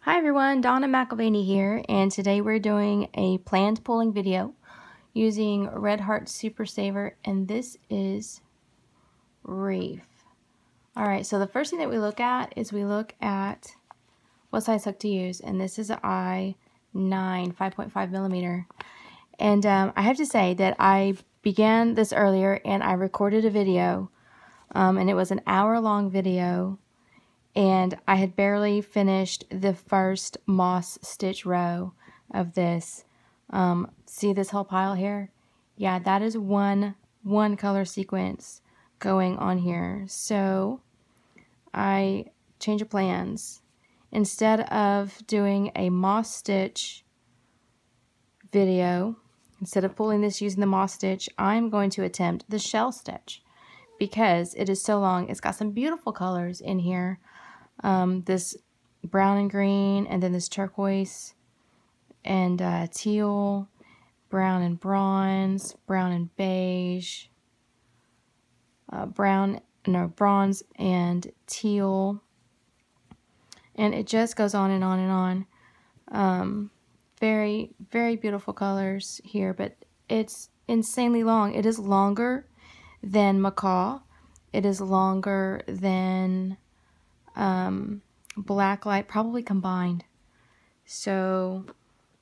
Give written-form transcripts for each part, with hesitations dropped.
Hi everyone, Donna McElvaney here, and today we're doing a planned pulling video using Red Heart Super Saver, and this is Reef. Alright, so the first thing that we look at is we look at what size hook to use, and this is an I-9 5.5 millimeter. And I have to say that I began this earlier and I recorded a video, and it was an hour-long video. And I had barely finished the first moss stitch row of this. See this whole pile here? Yeah, that is one color sequence going on here. So I changed of plans. Instead of doing a moss stitch video, instead of pulling this using the moss stitch, I'm going to attempt the shell stitch because it is so long. It's got some beautiful colors in here. This brown and green, and then this turquoise and teal, brown and bronze, brown and beige, bronze and teal, and it just goes on and on and on. Very, very beautiful colors here, but it's insanely long. It is longer than macaw. It is longer than black light, probably combined. So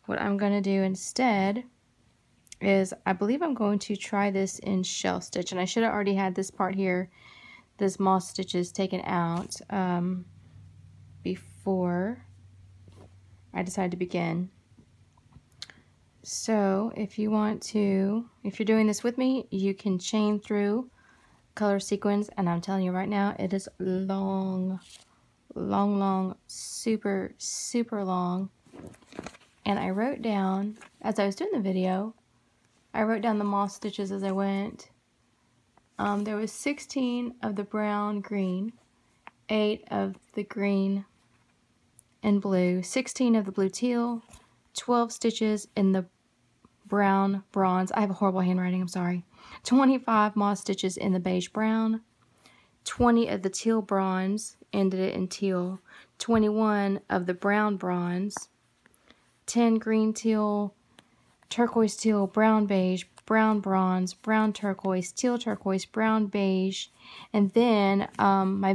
what I'm going to do instead is I believe I'm going to try this in shell stitch, and I should have already had this part here, this moss stitches, taken out before I decided to begin. So if you want to, if you're doing this with me, you can chain through color sequence, and I'm telling you right now, it is long, super long. And I wrote down, as I was doing the video, I wrote down the moss stitches as I went. There was 16 of the brown green, 8 of the green and blue, 16 of the blue teal, 12 stitches in the brown bronze. I have a horrible handwriting, I'm sorry. 25 moss stitches in the beige brown, 20 of the teal bronze, ended it in teal, 21 of the brown bronze, 10 green teal, turquoise teal, brown beige, brown bronze, brown turquoise, teal turquoise, brown beige, and then my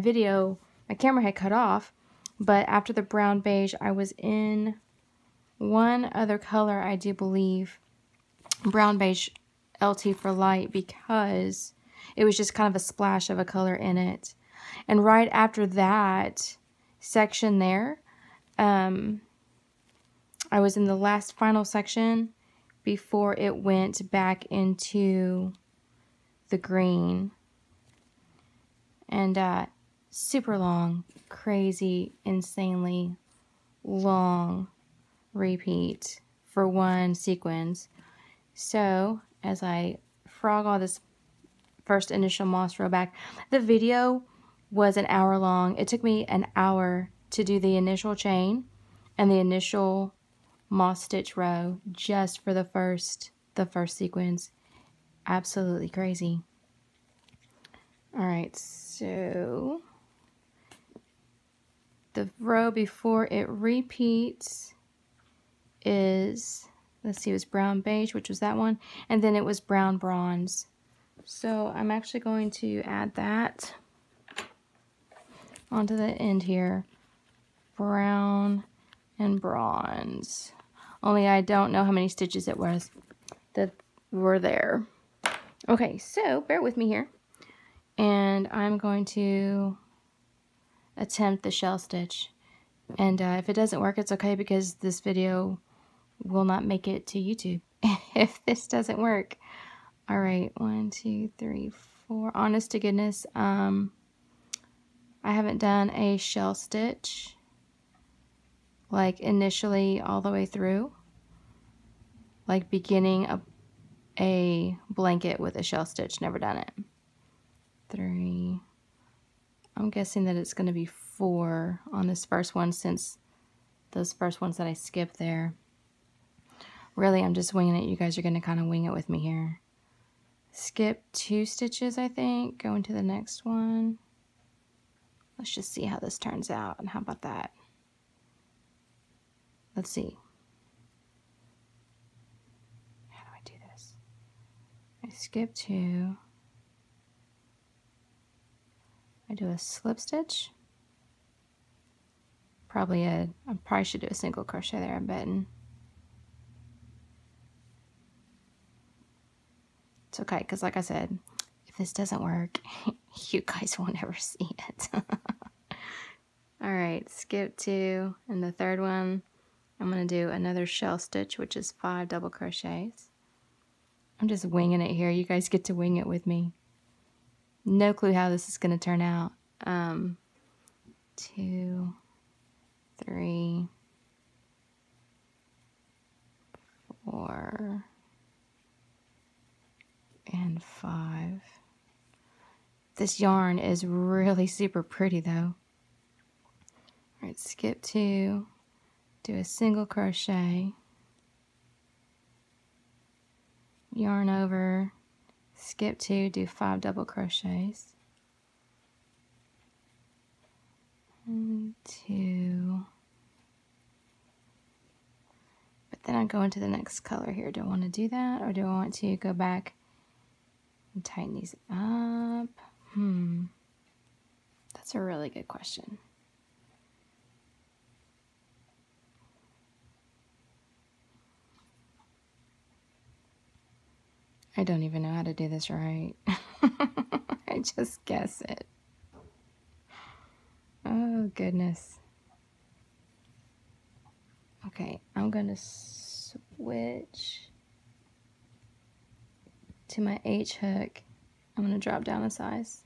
camera had cut off, but after the brown beige I was in one other color, I do believe, brown beige LT for light, because it was just kind of a splash of a color in it. And right after that section there, I was in the last final section before it went back into the green. And super long, crazy, insanely long repeat for one sequence. So as I frog all this first initial moss row back, the video was an hour long. It took me an hour to do the initial chain and the initial moss stitch row just for the first sequence. Absolutely crazy. All right, so the row before it repeats is, let's see, it was brown beige, which was that one, and then it was brown bronze. So I'm actually going to add that onto the end here, brown and bronze. Only I don't know how many stitches it was that were there. Okay, so bear with me here, and I'm going to attempt the shell stitch. And if it doesn't work, it's okay, because this video will not make it to YouTube if this doesn't work. All right, 1, 2, 3, 4. Honest to goodness, I haven't done a shell stitch like initially all the way through, like beginning a blanket with a shell stitch. Never done it. 3. I'm guessing that it's going to be 4 on this first one, since those first ones that I skipped there. Really, I'm just winging it. You guys are going to kind of wing it with me here. Skip 2 stitches, I think. Go into the next one. Let's just see how this turns out. And how about that? let's see. How do I do this? I skip 2. I do a slip stitch. I probably should do a single crochet there, I'm betting. It's okay, because like I said, if this doesn't work, you guys won't ever see it. Alright, skip 2, and the third one, I'm going to do another shell stitch, which is 5 double crochets. I'm just winging it here. You guys get to wing it with me. No clue how this is going to turn out. 2, 3, 4, and 5. This yarn is really super pretty though. Alright, skip 2, do a single crochet, yarn over, skip 2, do 5 double crochets, 1, 2. But then I go into the next color here. Do I want to do that, or do I want to go back and tighten these up? That's a really good question. I don't even know how to do this right. I just guess it. Oh, goodness. Okay, I'm going to switch to my H hook. I'm going to drop down a size.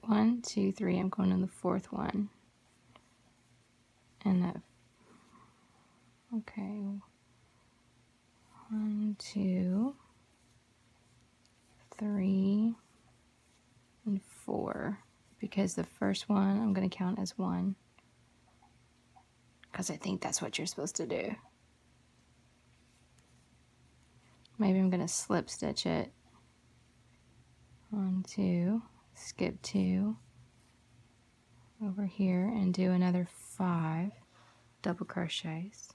One, two, three. I'm going on the 4th one. And that. Okay. 1, 2, 3, and 4. Because the first one I'm going to count as 1. Because I think that's what you're supposed to do. Maybe I'm going to slip stitch it. 1, 2, skip 2 over here and do another 5 double crochets.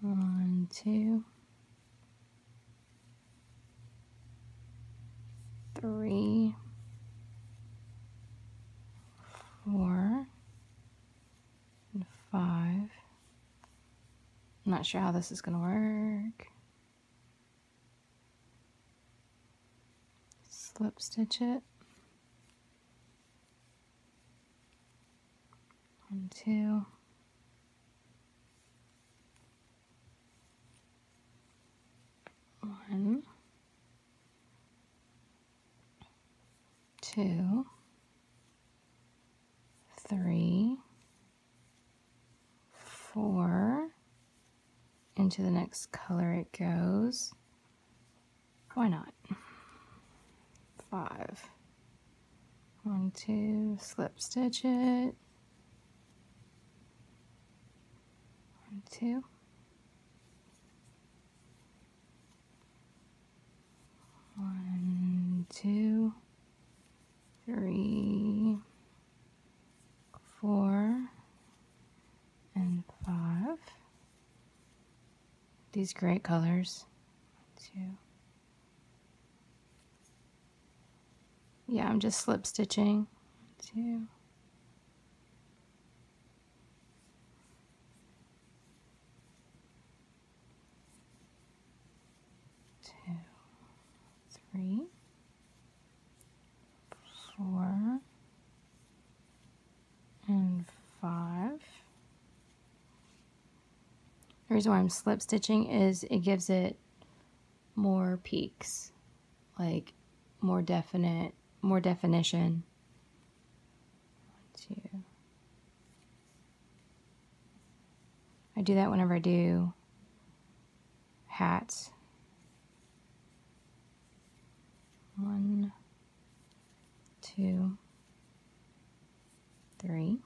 1, 2, 3, 4, and 5. I'm not sure how this is going to work. Slip stitch it. 1, 2. 1, 2, 3, 4. Into the next color it goes. Why not? 5. 1, 2, slip stitch it. 1, 2. 1, 2, 3, 4, and 5. These great colors. 1, 2. Yeah, I'm just slip stitching. 2. 2, 3, 4, and 5. The reason why I'm slip stitching is it gives it more peaks, like more definition. 1, 2. I do that whenever I do hats. 1, 2, 3,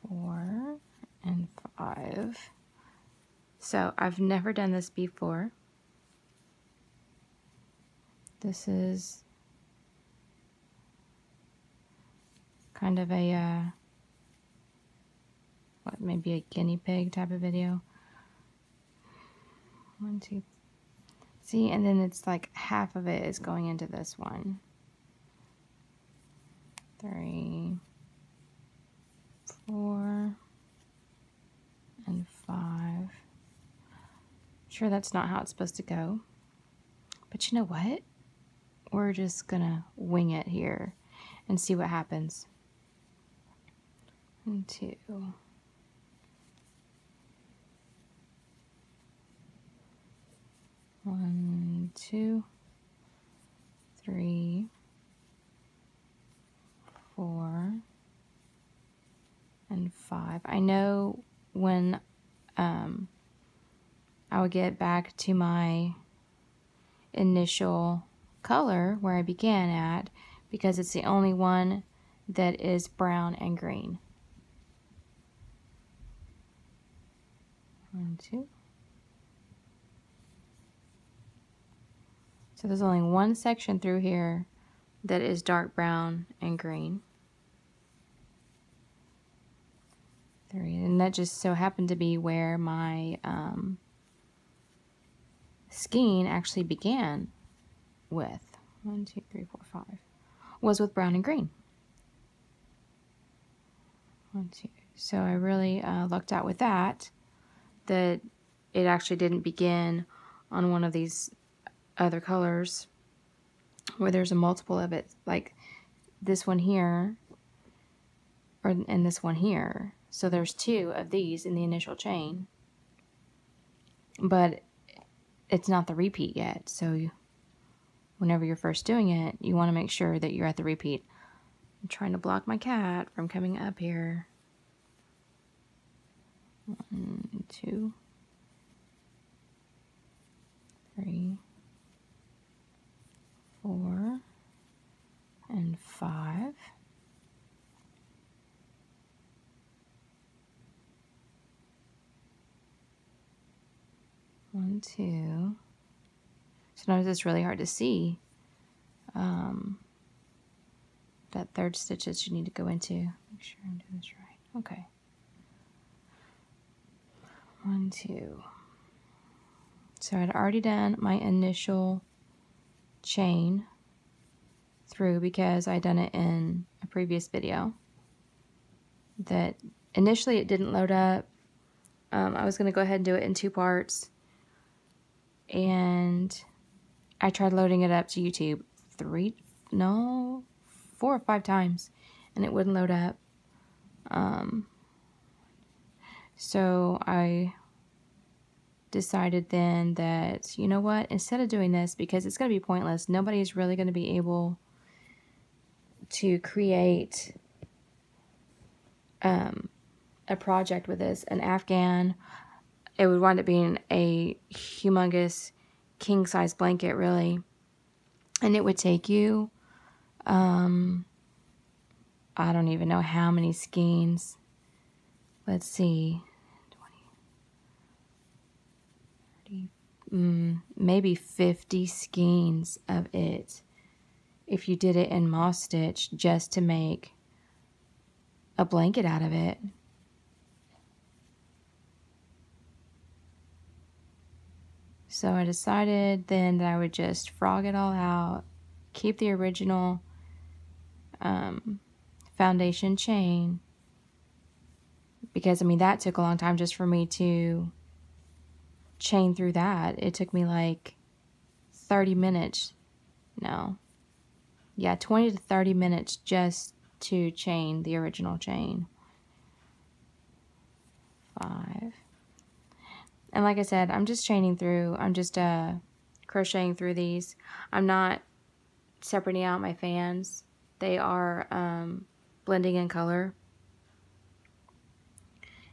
4, and 5. So I've never done this before. This is kind of a, what, maybe a guinea pig type of video. 1, 2, see, and then it's like half of it is going into this one. 3, 4, and 5. Sure, that's not how it's supposed to go. But you know what? We're just gonna wing it here and see what happens. 1, 2. 1, 2, 3, 4, and 5. I know when I would get back to my initial color where I began at, because it's the only one that is brown and green. 1, 2. So there's only one section through here that is dark brown and green. 3, and that just so happened to be where my skein actually began with. 1, 2, 3, 4, 5 was with brown and green. 1, 2. So I really lucked out with that it actually didn't begin on one of these other colors where there's a multiple of it, like this one here and this one here. So there's 2 of these in the initial chain, but it's not the repeat yet. So whenever you're first doing it, you want to make sure that you're at the repeat. I'm trying to block my cat from coming up here. 1, 2, 3, 4, and 5. 1, 2. Sometimes it's really hard to see that third stitch that you need to go into. Make sure I'm doing this right. Okay. 1, 2. So I'd already done my initial chain through because I'd done it in a previous video. That initially it didn't load up. I was going to go ahead and do it in 2 parts. And I tried loading it up to YouTube 4 or 5 times, and it wouldn't load up. So I decided then that, you know what, instead of doing this, because it's going to be pointless, nobody's really going to be able to create a project with this, an Afghan. It would wind up being a humongous king-size blanket, really. And it would take you, I don't even know how many skeins. Let's see, 20, 30, maybe 50 skeins of it if you did it in moss stitch just to make a blanket out of it. So I decided then that I would just frog it all out, keep the original foundation chain, because I mean that took a long time just for me to chain through that. It took me like 30 minutes. No. Yeah, 20 to 30 minutes just to chain the original chain. 5. And like I said, I'm just chaining through. I'm just crocheting through these. I'm not separating out my fans. They are blending in color.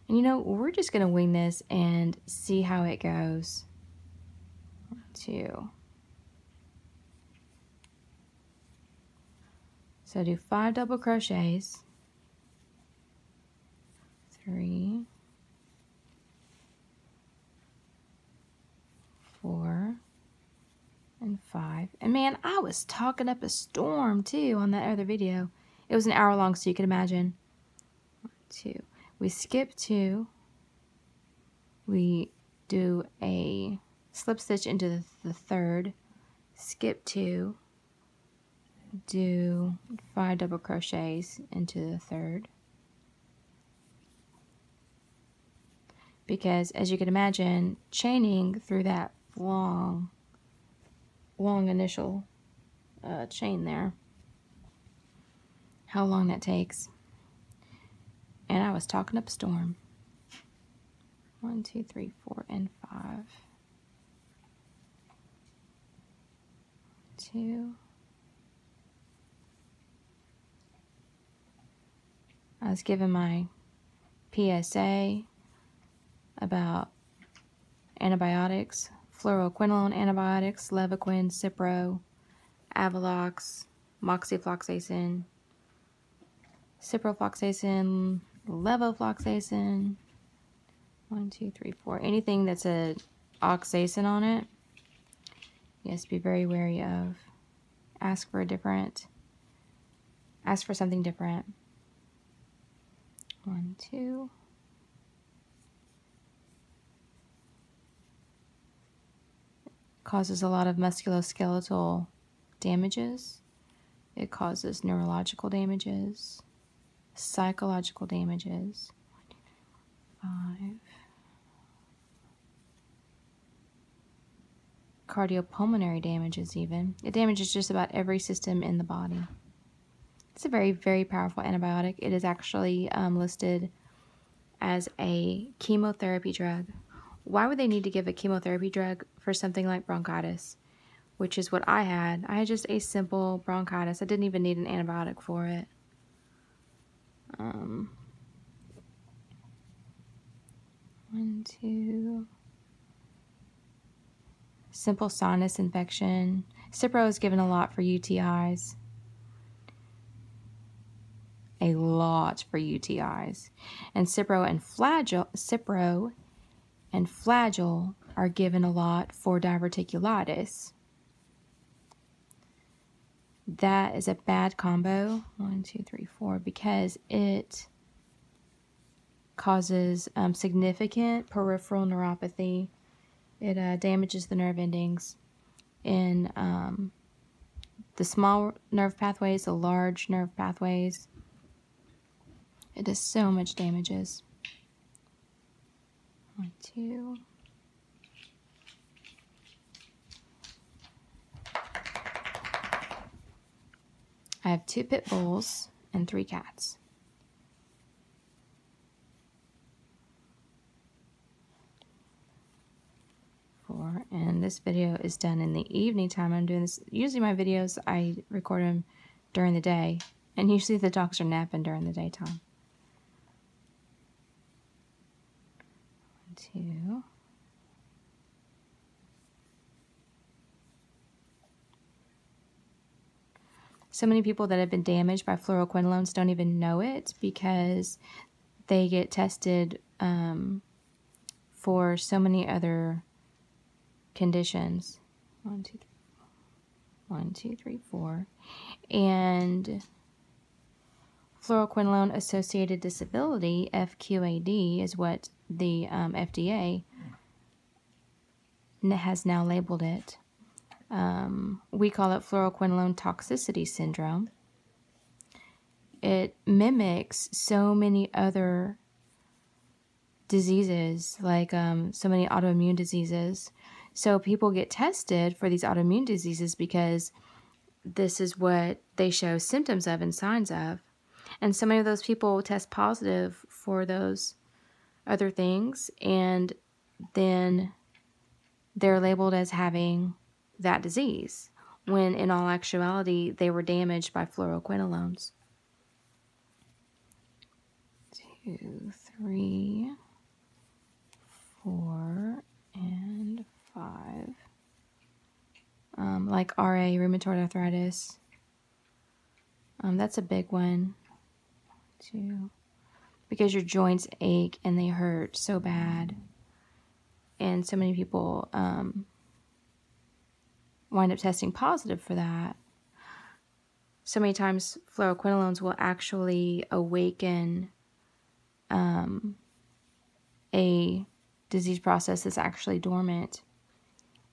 And you know, we're just going to wing this and see how it goes. 1, 2. So do 5 double crochets. 3. 5. And man, I was talking up a storm too on that other video. It was an hour long, so you can imagine. 1, 2. We skip 2. We do a slip stitch into the 3rd, skip 2, do 5 double crochets into the 3rd. Because as you can imagine, chaining through that long initial chain there, how long that takes. And I was talking up a storm. 1, 2, 3, 4, and 5. 2. I was given my PSA about antibiotics, fluoroquinolone antibiotics, Levaquin, Cipro, Avalox, moxifloxacin, ciprofloxacin, levofloxacin. 1, 2, 3, 4. Anything that's a oxacin on it, yes, be very wary of. Ask for something different. 1, 2. Causes a lot of musculoskeletal damages. It causes neurological damages, psychological damages. 5. Cardiopulmonary damages even. It damages just about every system in the body. It's a very, very powerful antibiotic. It is actually listed as a chemotherapy drug. Why would they need to give a chemotherapy drug for something like bronchitis, which is what I had? I had just a simple bronchitis. I didn't even need an antibiotic for it. 1, 2. Simple sinus infection. Cipro is given a lot for UTIs. A lot for UTIs. And Cipro and Flagyl are given a lot for diverticulitis. That is a bad combo. 1, 2, 3, 4, because it causes significant peripheral neuropathy. It damages the nerve endings in the small nerve pathways, the large nerve pathways. It does so much damages. 1, 2. I have 2 pit bulls and 3 cats. 4, and this video is done in the evening time. I'm doing this. Usually my videos, I record them during the day, and usually the dogs are napping during the daytime. 1, 2. So many people that have been damaged by fluoroquinolones don't even know it because they get tested for so many other conditions. 1, 2, 3, 4. 1, 2, 3, 4. And fluoroquinolone associated disability, FQAD, is what the FDA has now labeled it. We call it fluoroquinolone toxicity syndrome. It mimics so many other diseases, like so many autoimmune diseases. So people get tested for these autoimmune diseases because this is what they show symptoms of and signs of. And so many of those people test positive for those other things, and then they're labeled as having that disease, when in all actuality they were damaged by fluoroquinolones. 2, 3, 4, and 5. Like RA, rheumatoid arthritis. That's a big one. 2. Because your joints ache and they hurt so bad. And so many people wind up testing positive for that. So many times fluoroquinolones will actually awaken a disease process that's actually dormant.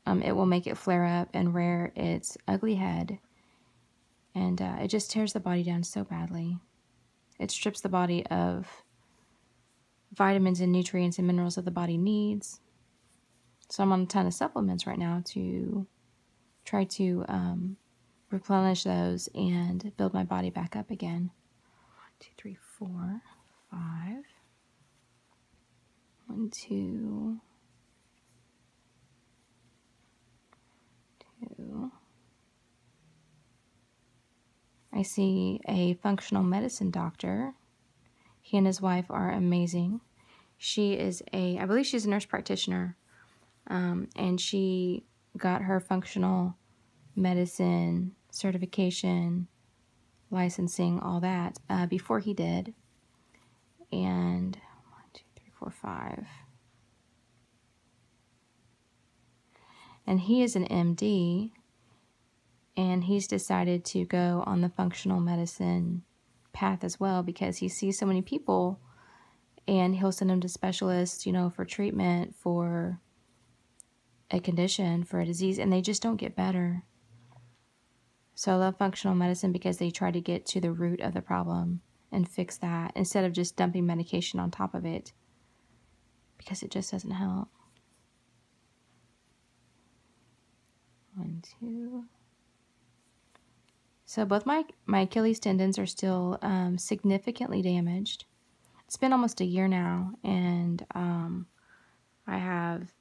It will make it flare up and rear its ugly head. And it just tears the body down so badly. It strips the body of vitamins and nutrients and minerals that the body needs. So I'm on a ton of supplements right now to try to replenish those and build my body back up again. 1, 2, 3, 4, 5. 1, 2, 2. I see a functional medicine doctor. He and his wife are amazing. She is I believe she's a nurse practitioner, and she got her functional medicine certification, licensing, all that, before he did. And 1, 2, 3, 4, 5. And he is an MD, and he's decided to go on the functional medicine path as well because he sees so many people, and he'll send them to specialists, you know, for treatment for a condition, for a disease, and they just don't get better. So I love functional medicine because they try to get to the root of the problem and fix that instead of just dumping medication on top of it, because it just doesn't help. 1, 2. So both my Achilles tendons are still significantly damaged. It's been almost a year now, and I have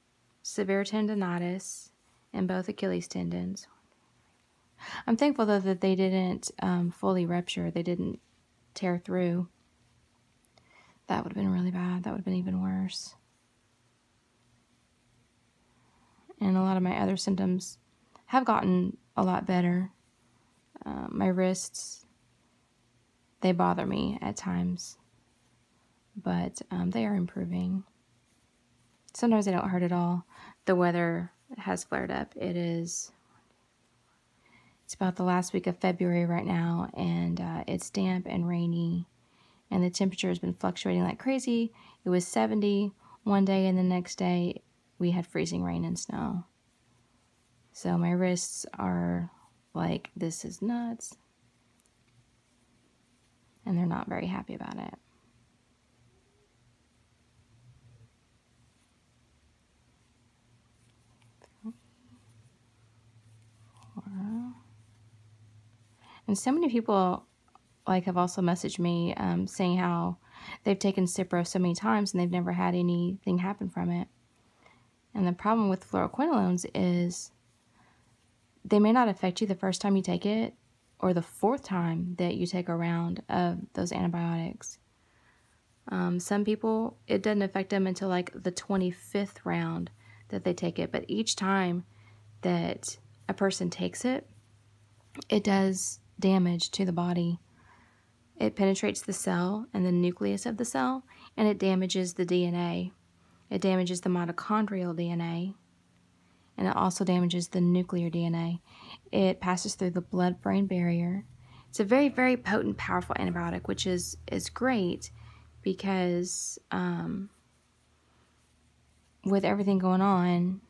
severe tendonitis in both Achilles tendons. I'm thankful, though, that they didn't fully rupture. They didn't tear through. That would have been really bad. That would have been even worse. And a lot of my other symptoms have gotten a lot better. My wrists, they bother me at times, but they are improving. Sometimes they don't hurt at all. The weather has flared up. It's about the last week of February right now, and it's damp and rainy, and the temperature has been fluctuating like crazy. It was 70 one day, and the next day we had freezing rain and snow. So my wrists are like, this is nuts, and they're not very happy about it. And so many people have also messaged me saying how they've taken Cipro so many times and they've never had anything happen from it. And the problem with fluoroquinolones is they may not affect you the first time you take it or the 4th time that you take a round of those antibiotics. Some people, it doesn't affect them until like the 25th round that they take it. But each time that a person takes it, it does damage to the body. It penetrates the cell and the nucleus of the cell, and it damages the DNA. It damages the mitochondrial DNA, and it also damages the nuclear DNA. It passes through the blood-brain barrier. It's a very, very potent, powerful antibiotic, which is great because with everything going on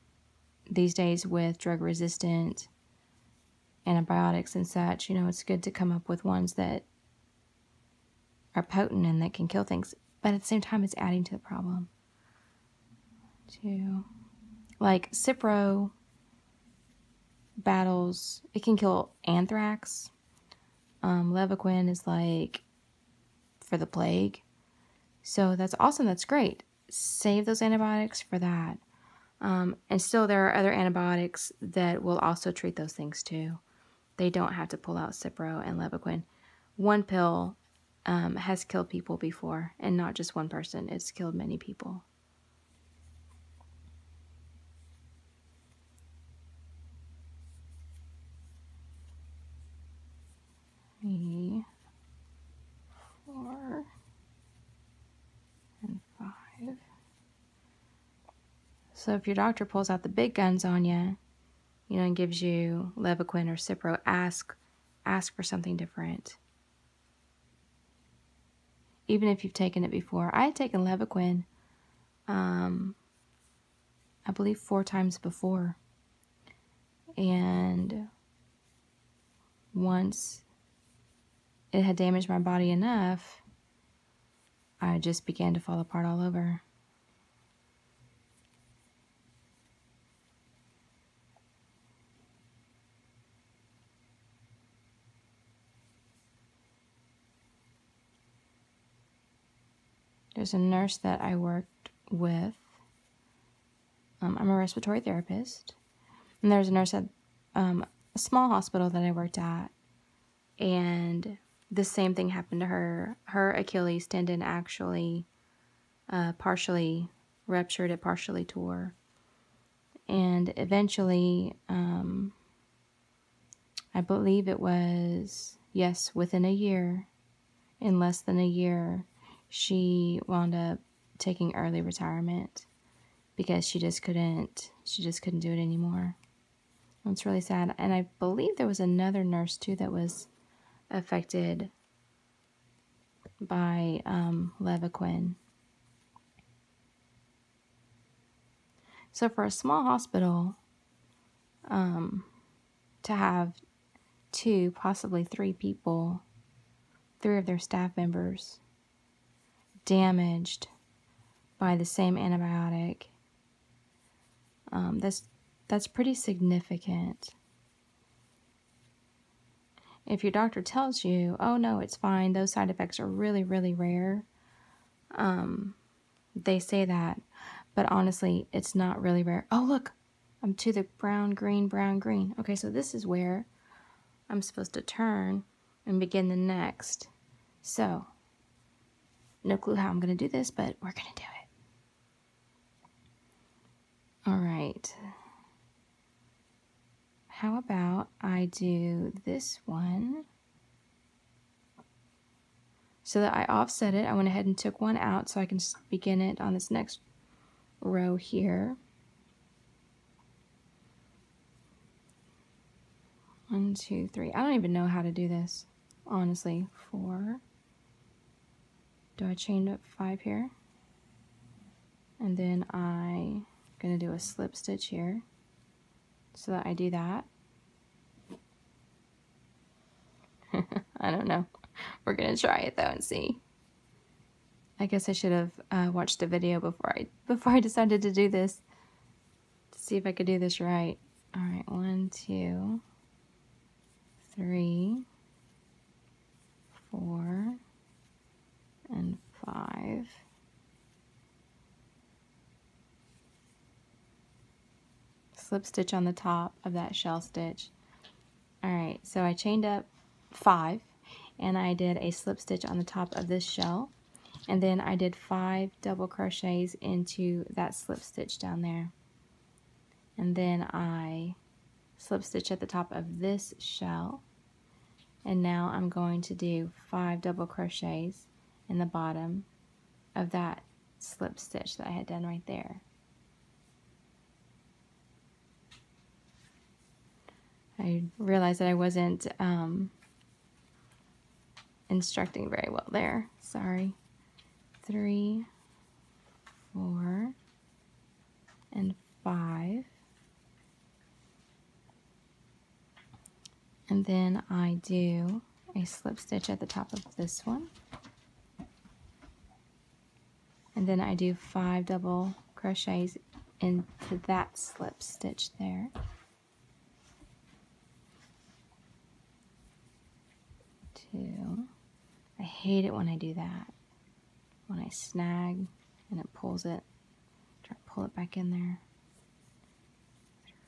these days with drug-resistant antibiotics and such, you know, it's good to come up with ones that are potent and that can kill things, but at the same time, it's adding to the problem. 2. Like Cipro battles, it can kill anthrax. Levaquin is like for the plague. So that's awesome. That's great. Save those antibiotics for that. And still there are other antibiotics that will also treat those things too. They don't have to pull out Cipro and Levaquin. One pill has killed people before, and not just one person. It's killed many people. Three, 4, and 5. So if your doctor pulls out the big guns on you, you know, and gives you Levaquin or Cipro, ask for something different. Even if you've taken it before. I had taken Levaquin, I believe 4 times before. And once it had damaged my body enough, I just began to fall apart all over. There's a nurse that I worked with. I'm a respiratory therapist. And there's a nurse at a small hospital that I worked at. And the same thing happened to her. Her Achilles tendon actually partially ruptured, it partially tore. And eventually, I believe it was, yes, within a year, in less than a year, she wound up taking early retirement because she just couldn't do it anymore. It's really sad. And I believe there was another nurse too that was affected by Levaquin. So for a small hospital, to have 2, possibly 3 people, 3 of their staff members damaged by the same antibiotic, that's pretty significant. If your doctor tells you, oh no, it's fine, those side effects are really, really rare, they say that, but honestly, it's not really rare. Oh look, I'm to the brown, green, brown, green. Okay, so this is where I'm supposed to turn and begin the next. So, no clue how I'm going to do this, but we're going to do it. All right. How about I do this one? So that I offset it, I went ahead and took one out so I can begin it on this next row here. 1, 2, 3. I don't even know how to do this, honestly. 4. Do I chain up 5 here? And then I'm going to do a slip stitch here so that I do that. I don't know. We're going to try it though and see. I guess I should have watched the video before I decided to do this to see if I could do this right. All right, 1, 2, 3, 4, and 5. Slip stitch on the top of that shell stitch. All right, so I chained up 5 and I did a slip stitch on the top of this shell, and then I did 5 double crochets into that slip stitch down there, and then I slip stitch at the top of this shell, and now I'm going to do 5 double crochets in the bottom of that slip stitch that I had done right there. I realized that I wasn't instructing very well there. Sorry. 3, 4, and 5. And then I do a slip stitch at the top of this one. And then I do 5 double crochets into that slip stitch there. 2. I hate it when I do that. When I snag and it pulls it. Try to pull it back in there.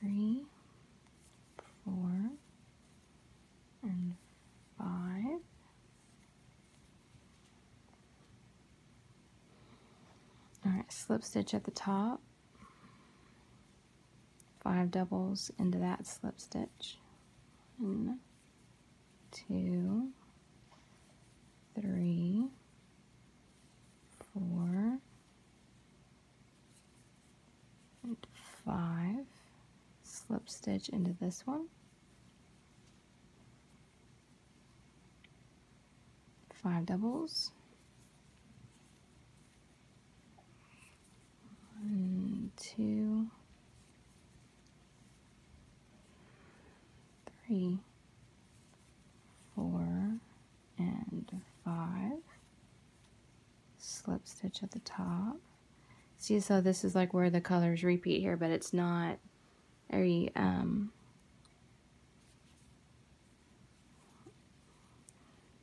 3, 4, and 5. Alright, slip stitch at the top. 5 doubles into that slip stitch. 1, 2, 3, 4, and 5. slip stitch into this one, 5 doubles, 1, 2, 3, 4, and 5, slip stitch at the top. See, so this is like where the colors repeat here, but it's not very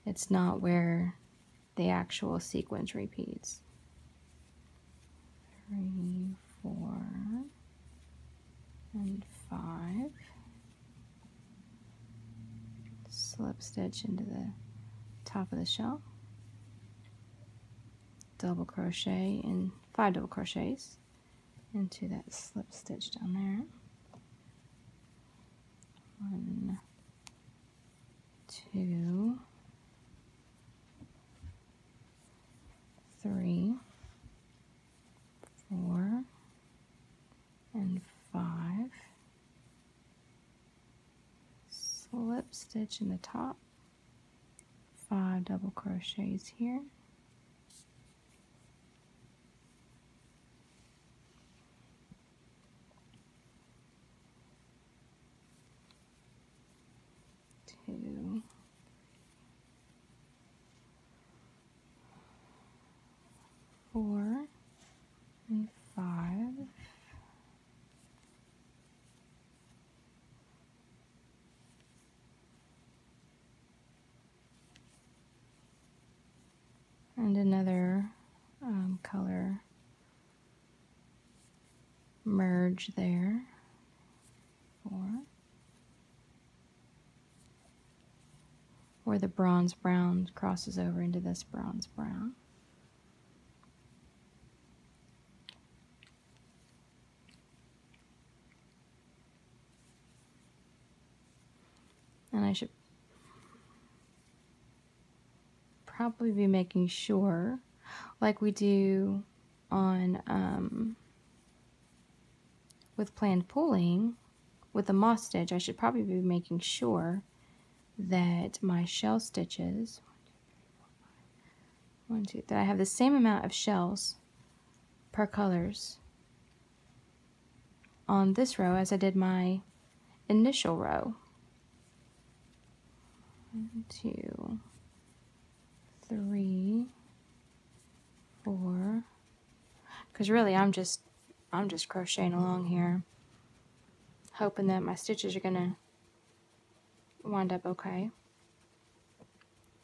it's not where the actual sequence repeats. 3, 4, and 5, slip stitch into the top of the shell, double crochet and 5 double crochets into that slip stitch down there. 1, 2, 3, 4, and 5, slip stitch in the top, 5 double crochets here, two, 4, and 5, and another color merge there, 4, where the bronze brown crosses over into this bronze brown. And I should probably be making sure, like we do on with planned pulling with the moss stitch, I should probably be making sure that my shell stitches, that I have the same amount of shells per colors on this row as I did my initial row. 1, 2, 3, 4, because really I'm just crocheting along here, hoping that my stitches are gonna wind up okay.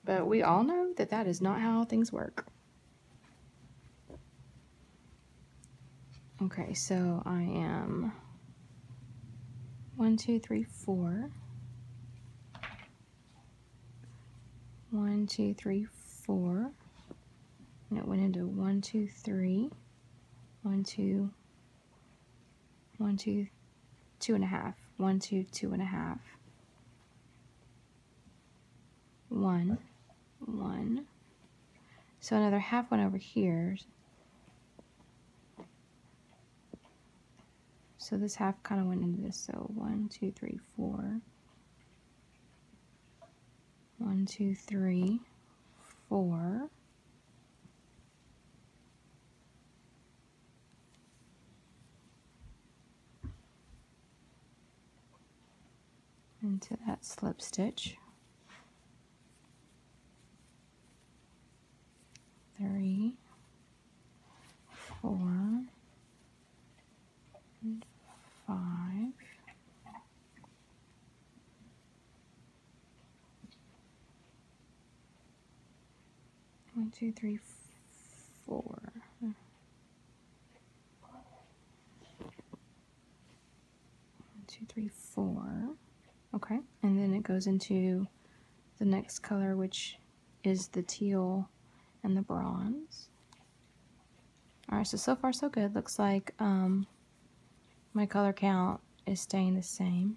But we all know that that is not how things work. Okay, so I am 1, 2, 3, 4. 1, 2, 3, 4, and it went into 1, 2, 3, 1, 2, 1, 2, 2 and a half, 1, 2, 2 and a half, 1, 1. So another half went over here. So this half kind of went into this. So 1, 2, 3, 4. 1, 2, 3, 4. Into that slip stitch. 3, 4, and 5. 1, 2, 3, 4. 1, 2, 3, 4. Okay, and then it goes into the next color, which is the teal and the bronze. All right, so far so good. Looks like my color count is staying the same.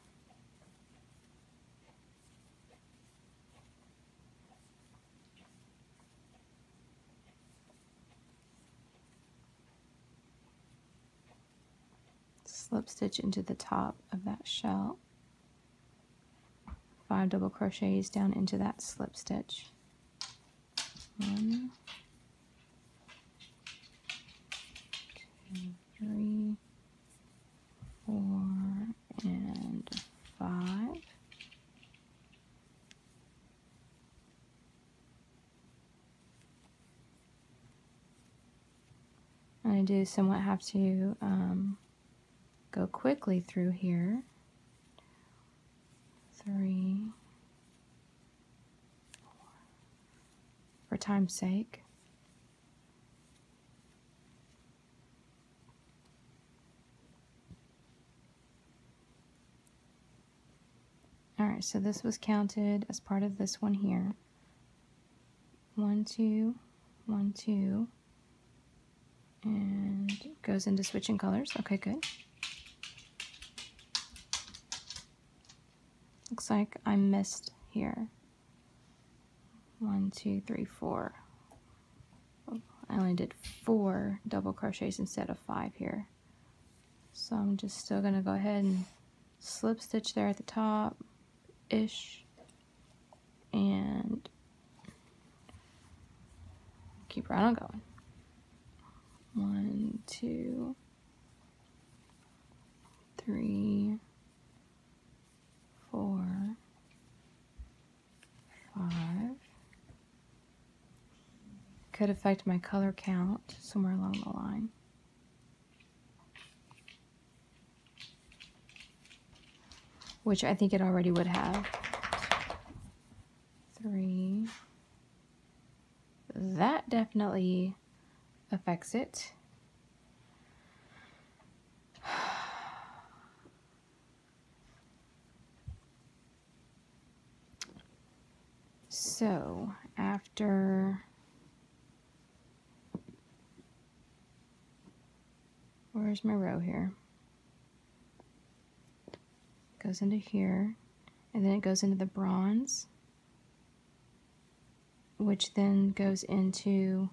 slip stitch into the top of that shell, 5 double crochets down into that slip stitch. 1, 2, 3, 4, and 5. I do somewhat have to go quickly through here. 3, 4, for time's sake. Alright, so this was counted as part of this one here. 1, 2, 1, 2, and it goes into switching colors. Okay, good. Looks like I missed here. 1, 2, 3, 4. I only did 4 double crochets instead of 5 here. So I'm just still going to go ahead and slip stitch there at the top-ish and keep right on going. 1, 2, 3, 4, 5. Could affect my color count somewhere along the line. Which I think it already would have. 3. That definitely affects it. So after, where's my row here? Goes into here, and then it goes into the bronze, which then goes into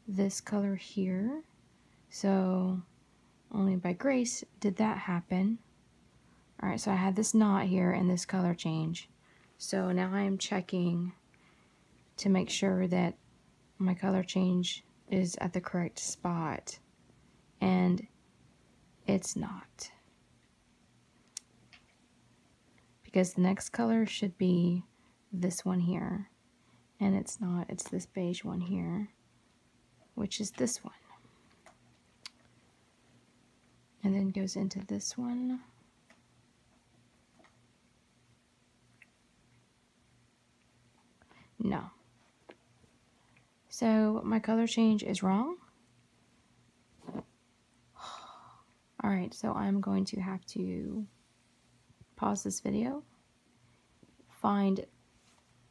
this color here. So only by grace did that happen. All right, so I had this knot here and this color change. So now I am checking to make sure that my color change is at the correct spot, and it's not. Because the next color should be this one here, and it's not. It's this beige one here, which is this one. And then goes into this one. No. So my color change is wrong. Alright, so I'm going to have to pause this video, find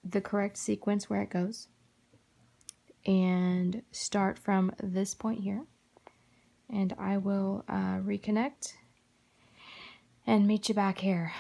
the correct sequence where it goes, and start from this point here. And I will reconnect and meet you back here.